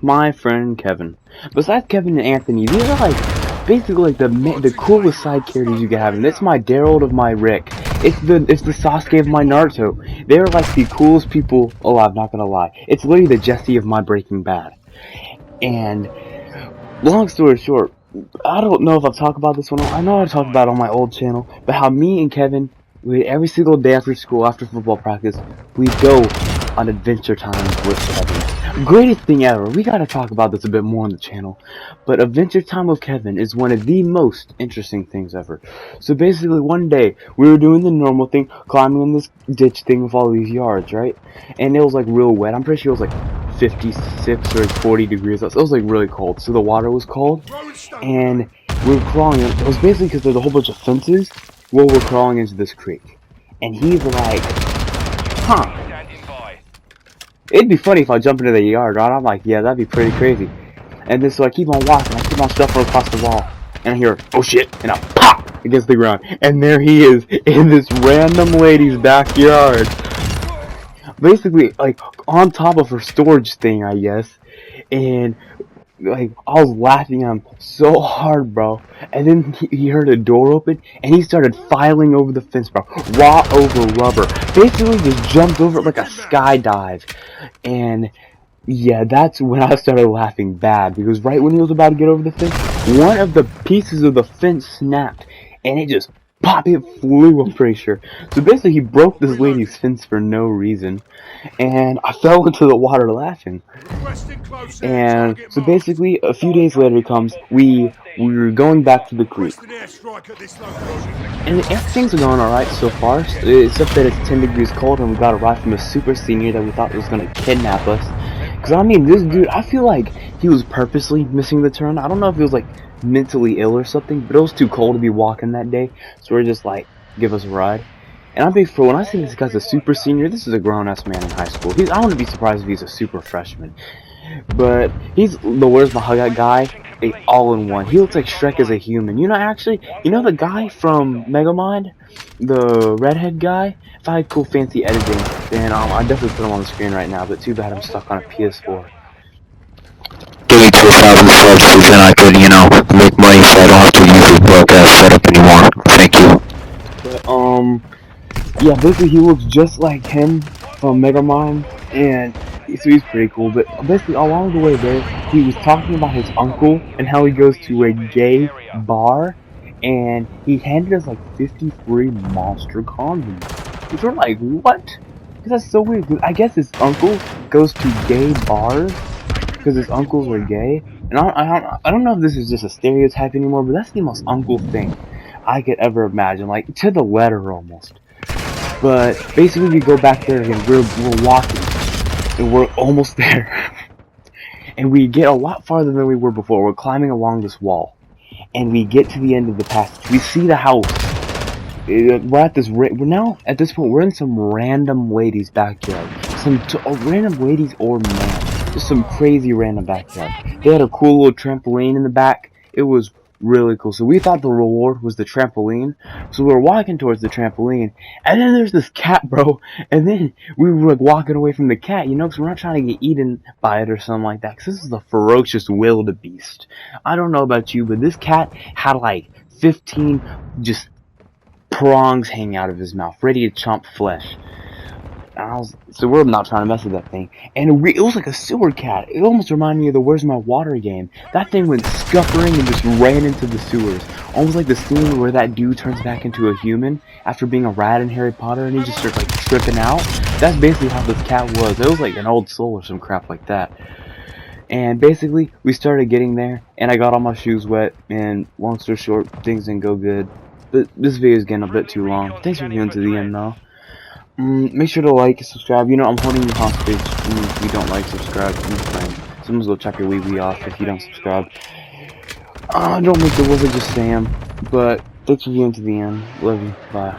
my friend Kevin. Besides Kevin and Anthony, these are like basically like the coolest side characters you can have. And it's my Daryl of my Rick. It's the Sasuke of my Naruto. They're like the coolest people alive. Not gonna lie, it's literally the Jesse of my Breaking Bad. And long story short, I don't know if I've talked about this one. I know I talked about it on my old channel, but how me and Kevin, every single day after school, after football practice, we go on adventure time with Kevin. Greatest thing ever. We gotta talk about this a bit more on the channel. But adventure time with Kevin is one of the most interesting things ever. So basically one day, we were doing the normal thing, climbing in this ditch thing with all these yards, right? And it was like real wet. I'm pretty sure it was like 56 or 40 degrees. So it was like really cold. So the water was cold. And we were crawling. It was basically because there's a whole bunch of fences where we're crawling into this creek. And he's like, huh. It'd be funny if I jump into the yard, right? I'm like, yeah, that'd be pretty crazy. And then so I keep on walking, I keep on shuffling across the wall, and I hear, oh shit, and I pop against the ground. And there he is, in this random lady's backyard. Basically, like, on top of her storage thing, I guess. And, like, I was laughing at him so hard, bro. And then he heard a door open, and he started filing over the fence, bro. Raw over rubber. Basically just jumped over it like a skydive. And yeah, that's when I started laughing bad, because right when he was about to get over the fence, one of the pieces of the fence snapped, and it just pop, it flew, I'm pretty sure. So basically he broke this lady's fence for no reason, and I fell into the water laughing. And so basically a few days later he comes, we were going back to the creek, and things are going alright so far, except that it's 10 degrees cold and we got a ride from a super senior that we thought was going to kidnap us. Because I mean, this dude, I feel like he was purposely missing the turn. I don't know if he was like mentally ill or something, but it was too cold to be walking that day, so we're just like, give us a ride. And I'm big for, when I say this guy's a super senior, this is a grown-ass man in high school. I wouldn't be surprised if he's a super freshman. But he's the Where's My Hug guy, a all-in-one. He looks like Shrek as a human. You know, actually, you know the guy from Megamind? The redhead guy? If I had cool fancy editing, then I'd definitely put him on the screen right now, but too bad I'm stuck on a PS4. Give me 2,000 subs so then I could, make money so I don't have to use this broadcast setup anymore. Thank you. But, yeah, basically he looks just like him from Megamind, and so he's pretty cool. But basically along the way there, he was talking about his uncle and how he goes to a gay bar, and he handed us like 50 free monster condoms. Which we're like, what? Because that's so weird. Cause I guess his uncle goes to gay bars because his uncles are gay. And I don't know if this is just a stereotype anymore, but that's the most uncle thing I could ever imagine. Like, to the letter almost. But basically we go back there again. We're walking. And we're almost there. And we get a lot farther than we were before. We're climbing along this wall. And we get to the end of the passage. We see the house. We're at this. We're now at this point. We're in some random lady's backyard. Random ladies or man. Just some crazy random backyard. They had a cool little trampoline in the back. It was really cool. So we thought the reward was the trampoline. So we were walking towards the trampoline, and then there's this cat, bro. And then we were like walking away from the cat, you know, because we're not trying to get eaten by it or something like that. Because this is a ferocious wildebeest. I don't know about you, but this cat had like 15 just prongs hanging out of his mouth, ready to chomp flesh. So we're not trying to mess with that thing. And it was like a sewer cat. It almost reminded me of the Where's My Water game. That thing went scuppering and just ran into the sewers. Almost like the scene where that dude turns back into a human after being a rat in Harry Potter and he just starts like tripping out. That's basically how this cat was. It was like an old soul or some crap like that. And basically, we started getting there, and I got all my shoes wet, and long story short, things didn't go good. But this video is getting a bit too long. Thanks for viewing to the end, though. Make sure to like and subscribe. You know, I'm holding you hostage. If you don't like, subscribe. Someone's gonna chop your wee off if you don't subscribe. Don't make the world just Sam. But thanks for viewing to the end. Love you. Bye.